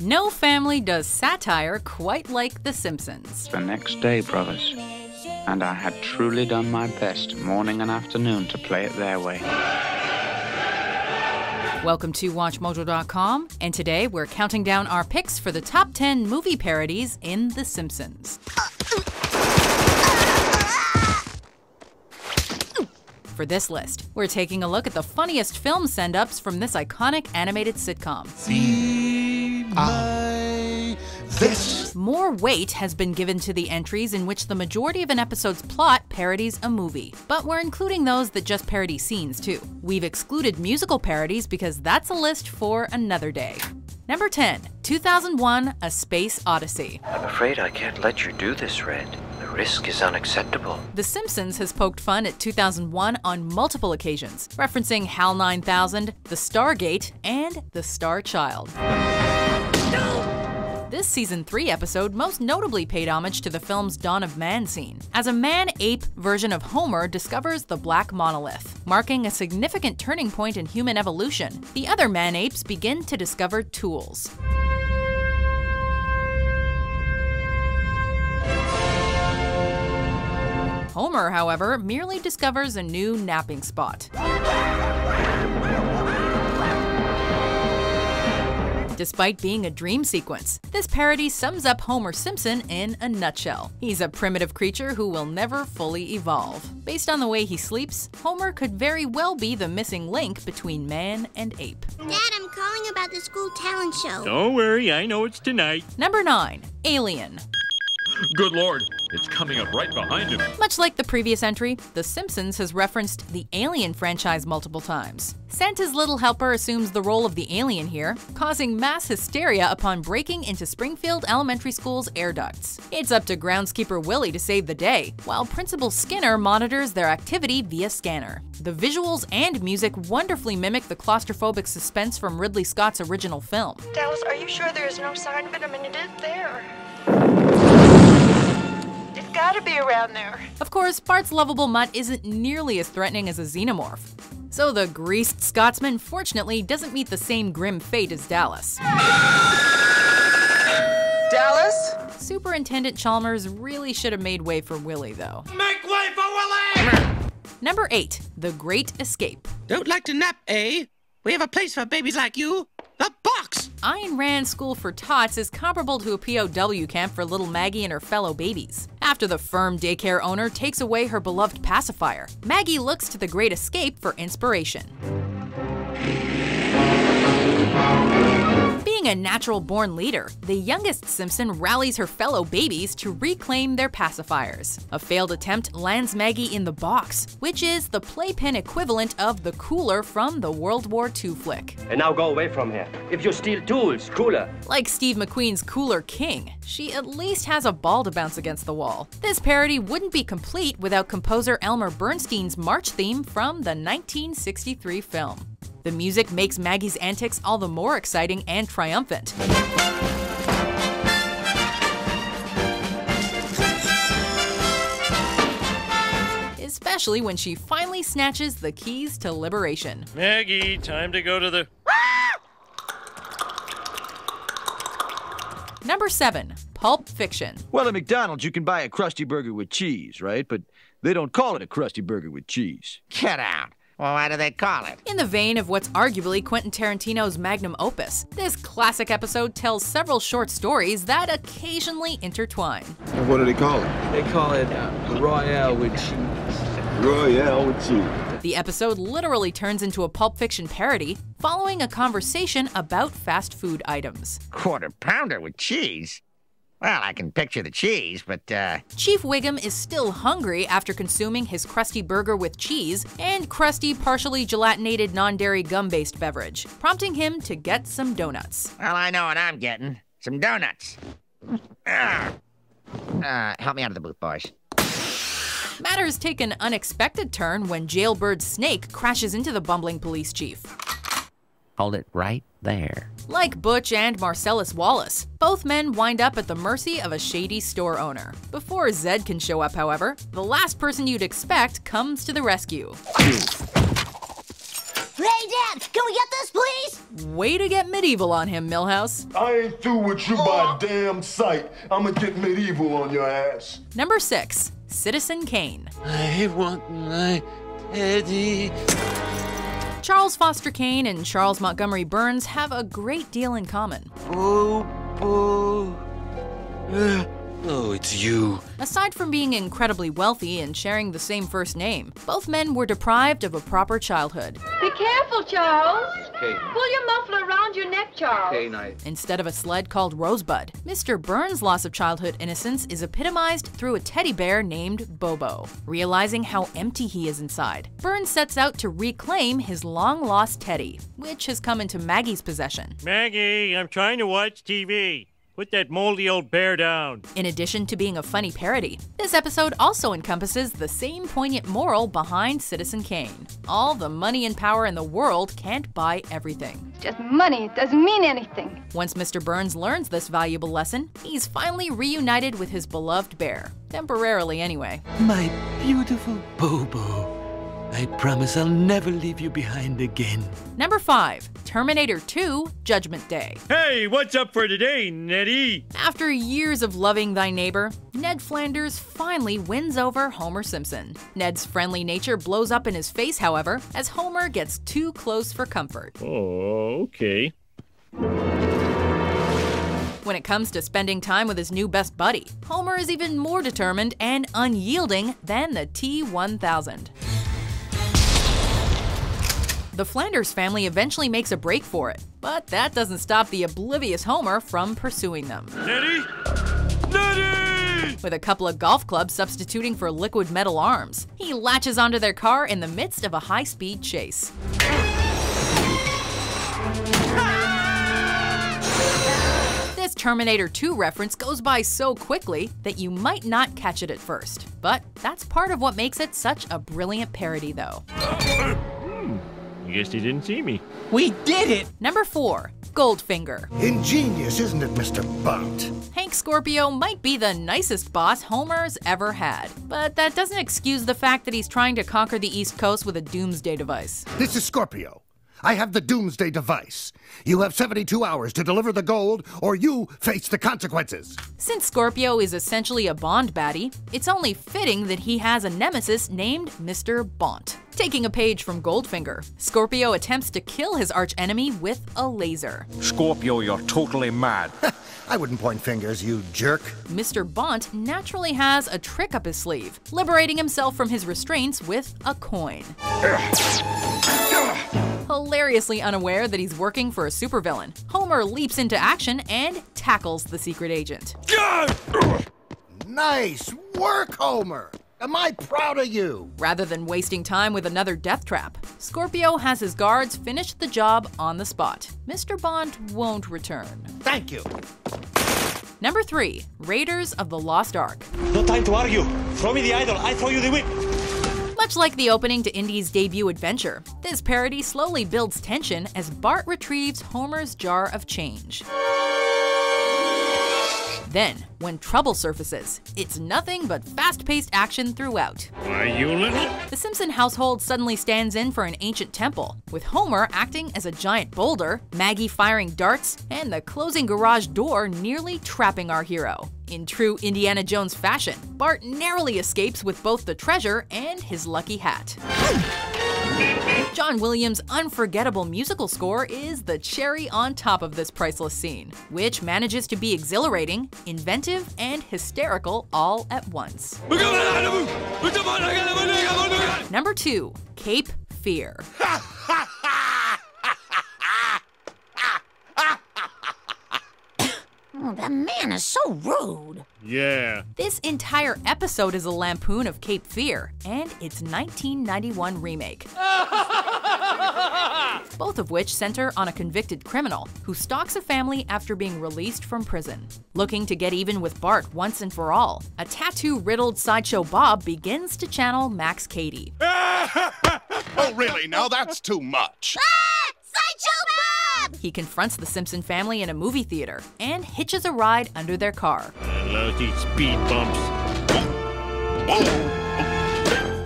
No family does satire quite like The Simpsons. The next day, brothers, and I had truly done my best morning and afternoon to play it their way. Welcome to WatchMojo.com, and today we're counting down our picks for the top 10 movie parodies in The Simpsons. For this list, we're taking a look at the funniest film send-ups from this iconic animated sitcom. More weight has been given to the entries in which the majority of an episode's plot parodies a movie, but we're including those that just parody scenes too. We've excluded musical parodies because that's a list for another day. Number 10, 2001: A Space Odyssey. I'm afraid I can't let you do this, Red. The risk is unacceptable. The Simpsons has poked fun at 2001 on multiple occasions, referencing HAL 9000, the Stargate, and the Star Child. This Season 3 episode most notably paid homage to the film's Dawn of Man scene, as a man-ape version of Homer discovers the Black Monolith, marking a significant turning point in human evolution. The other man-apes begin to discover tools. Homer, however, merely discovers a new napping spot. Despite being a dream sequence, this parody sums up Homer Simpson in a nutshell. He's a primitive creature who will never fully evolve. Based on the way he sleeps, Homer could very well be the missing link between man and ape. Dad, I'm calling about the school talent show. Don't worry, I know it's tonight. Number 9, Alien. Good Lord, it's coming up right behind him. Much like the previous entry, The Simpsons has referenced the Alien franchise multiple times. Santa's little helper assumes the role of the alien here, causing mass hysteria upon breaking into Springfield Elementary School's air ducts. It's up to groundskeeper Willie to save the day, while Principal Skinner monitors their activity via scanner. The visuals and music wonderfully mimic the claustrophobic suspense from Ridley Scott's original film. Dallas, are you sure there is no sign of it? I mean, it is there. It's gotta be around there. Of course, Bart's lovable mutt isn't nearly as threatening as a xenomorph. So the greased Scotsman fortunately doesn't meet the same grim fate as Dallas. Dallas? Superintendent Chalmers really should have made way for Willie, though. Make way for Willie! Number 8, The Great Escape. Don't like to nap, eh? We have a place for babies like you. The box! Ayn Rand's School for Tots is comparable to a POW camp for little Maggie and her fellow babies. After the firm daycare owner takes away her beloved pacifier, Maggie looks to The Great Escape for inspiration. Being a natural-born leader, the youngest Simpson rallies her fellow babies to reclaim their pacifiers. A failed attempt lands Maggie in the box, which is the playpen equivalent of the cooler from the World War II flick. And now go away from here. If you steal tools, cooler. Like Steve McQueen's Cooler King, she at least has a ball to bounce against the wall. This parody wouldn't be complete without composer Elmer Bernstein's march theme from the 1963 film. The music makes Maggie's antics all the more exciting and triumphant. Especially when she finally snatches the keys to liberation. Maggie, time to go to the... Number 7, Pulp Fiction. Well, at McDonald's, you can buy a Krusty Burger with cheese, right? But they don't call it a Krusty Burger with cheese. Get out. Well, why do they call it? In the vein of what's arguably Quentin Tarantino's magnum opus, this classic episode tells several short stories that occasionally intertwine. And what do they call it? They call it Royale with cheese. Royale with cheese. The episode literally turns into a Pulp Fiction parody, following a conversation about fast food items. Quarter pounder with cheese? Well, I can picture the cheese, but Chief Wiggum is still hungry after consuming his Krusty Burger with cheese and crusty, partially gelatinated non-dairy gum-based beverage, prompting him to get some donuts. Well, I know what I'm getting. Some donuts. Help me out of the booth, boys. Matters take an unexpected turn when Jailbird Snake crashes into the bumbling police chief. Hold it right there. Like Butch and Marcellus Wallace, both men wind up at the mercy of a shady store owner. Before Zed can show up, however, the last person you'd expect comes to the rescue. Hey, Dad, can we get this, please? Way to get medieval on him, Milhouse. I ain't through with you by a damn sight. I'ma get medieval on your ass. Number 6. Citizen Kane. I want my Teddy. Charles Foster Kane and Charles Montgomery Burns have a great deal in common. Oh, it's you. Aside from being incredibly wealthy and sharing the same first name, both men were deprived of a proper childhood. Be careful, Charles. Kane. Pull your muffler around your neck, Charles. Kane, Instead of a sled called Rosebud, Mr. Burns' loss of childhood innocence is epitomized through a teddy bear named Bobo. Realizing how empty he is inside, Burns sets out to reclaim his long-lost teddy, which has come into Maggie's possession. Maggie, I'm trying to watch TV. Put that moldy old bear down. In addition to being a funny parody, this episode also encompasses the same poignant moral behind Citizen Kane. All the money and power in the world can't buy everything. Just money, it doesn't mean anything. Once Mr. Burns learns this valuable lesson, he's finally reunited with his beloved bear. Temporarily anyway. My beautiful Bobo. I promise I'll never leave you behind again. Number 5. Terminator 2 Judgment Day. Hey, what's up for today, Nettie? After years of loving thy neighbor, Ned Flanders finally wins over Homer Simpson. Ned's friendly nature blows up in his face, however, as Homer gets too close for comfort. Oh, okay. When it comes to spending time with his new best buddy, Homer is even more determined and unyielding than the T-1000. The Flanders family eventually makes a break for it, but that doesn't stop the oblivious Homer from pursuing them. Nettie? Nettie! With a couple of golf clubs substituting for liquid metal arms, he latches onto their car in the midst of a high-speed chase. This Terminator 2 reference goes by so quickly that you might not catch it at first. But that's part of what makes it such a brilliant parody, though. I guess he didn't see me. We did it! Number 4. Goldfinger. Ingenious, isn't it, Mr. Bunt? Hank Scorpio might be the nicest boss Homer's ever had, but that doesn't excuse the fact that he's trying to conquer the East Coast with a doomsday device. This is Scorpio. I have the doomsday device. You have 72 hours to deliver the gold, or you face the consequences. Since Scorpio is essentially a Bond baddie, it's only fitting that he has a nemesis named Mr. Bont. Taking a page from Goldfinger, Scorpio attempts to kill his archenemy with a laser. Scorpio, you're totally mad. I wouldn't point fingers, you jerk. Mr. Bont naturally has a trick up his sleeve, liberating himself from his restraints with a coin. Hilariously unaware that he's working for a supervillain, Homer leaps into action and tackles the secret agent. Nice work, Homer! Am I proud of you? Rather than wasting time with another death trap, Scorpio has his guards finish the job on the spot. Mr. Bond won't return. Thank you. Number 3. Raiders of the Lost Ark. No time to argue. Throw me the idol, I throw you the whip. Much like the opening to Indy's debut adventure, this parody slowly builds tension as Bart retrieves Homer's jar of change. Then, when trouble surfaces, it's nothing but fast-paced action throughout. Why, you little... The Simpson household suddenly stands in for an ancient temple, with Homer acting as a giant boulder, Maggie firing darts, and the closing garage door nearly trapping our hero. In true Indiana Jones fashion, Bart narrowly escapes with both the treasure and his lucky hat. John Williams' unforgettable musical score is the cherry on top of this priceless scene, which manages to be exhilarating, inventive, and hysterical all at once. Number 2. Cape Fear. Oh, that man is so rude. Yeah. This entire episode is a lampoon of Cape Fear and its 1991 remake. Both of which center on a convicted criminal who stalks a family after being released from prison. Looking to get even with Bart once and for all, a tattoo-riddled Sideshow Bob begins to channel Max Cady. Oh, really? Now that's too much. Sideshow Bob! He confronts the Simpson family in a movie theater and hitches a ride under their car. I love these speed bumps.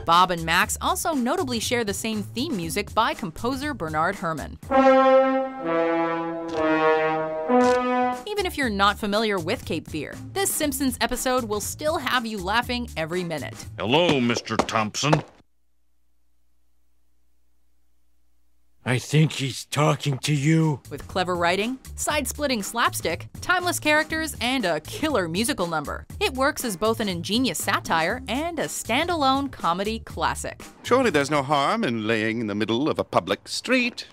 Bob and Max also notably share the same theme music by composer Bernard Herrmann. Even if you're not familiar with Cape Fear, this Simpsons episode will still have you laughing every minute. Hello, Mr. Thompson. I think he's talking to you. With clever writing, side-splitting slapstick, timeless characters, and a killer musical number, it works as both an ingenious satire and a standalone comedy classic. Surely there's no harm in laying in the middle of a public street.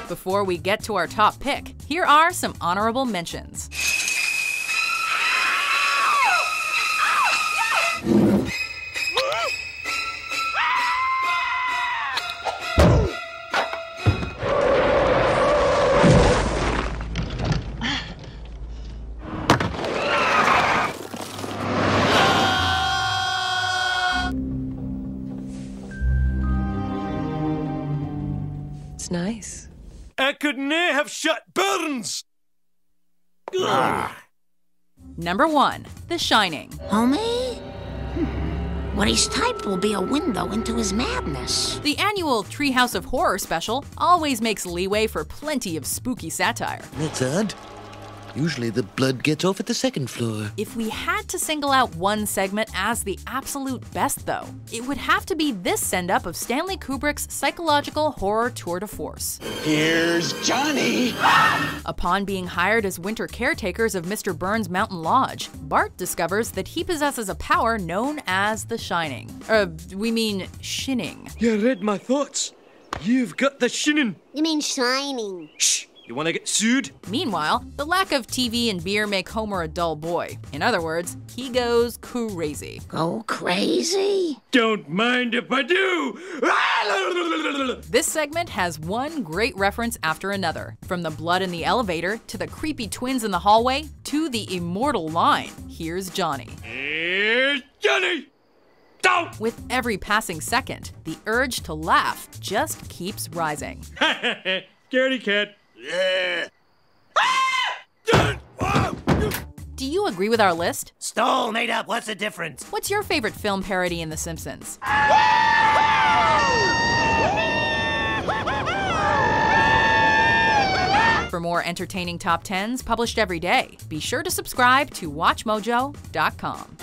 Before we get to our top pick, here are some honorable mentions. It's nice. I could ne'er have shut Burns! Number 1, The Shining. Homie? What he's typed will be a window into his madness. The annual Treehouse of Horror special always makes leeway for plenty of spooky satire. That's odd. Usually the blood gets off at the second floor. If we had to single out one segment as the absolute best, though, it would have to be this send-up of Stanley Kubrick's psychological horror tour de force. Here's Johnny! Upon being hired as winter caretakers of Mr. Burns' mountain lodge, Bart discovers that he possesses a power known as the Shining. Shinning. You read my thoughts. You've got the Shinning. You mean shining. Shh! You wanna get sued? Meanwhile, the lack of TV and beer make Homer a dull boy. In other words, he goes crazy. Go crazy? Don't mind if I do! This segment has one great reference after another. From the blood in the elevator, to the creepy twins in the hallway, to the immortal line, "Here's Johnny." Here's Johnny! Don't! With every passing second, the urge to laugh just keeps rising. Scaredy cat. Yeah. Do you agree with our list? Stole, made up, what's the difference? What's your favorite film parody in The Simpsons? For more entertaining top 10s published every day, be sure to subscribe to WatchMojo.com.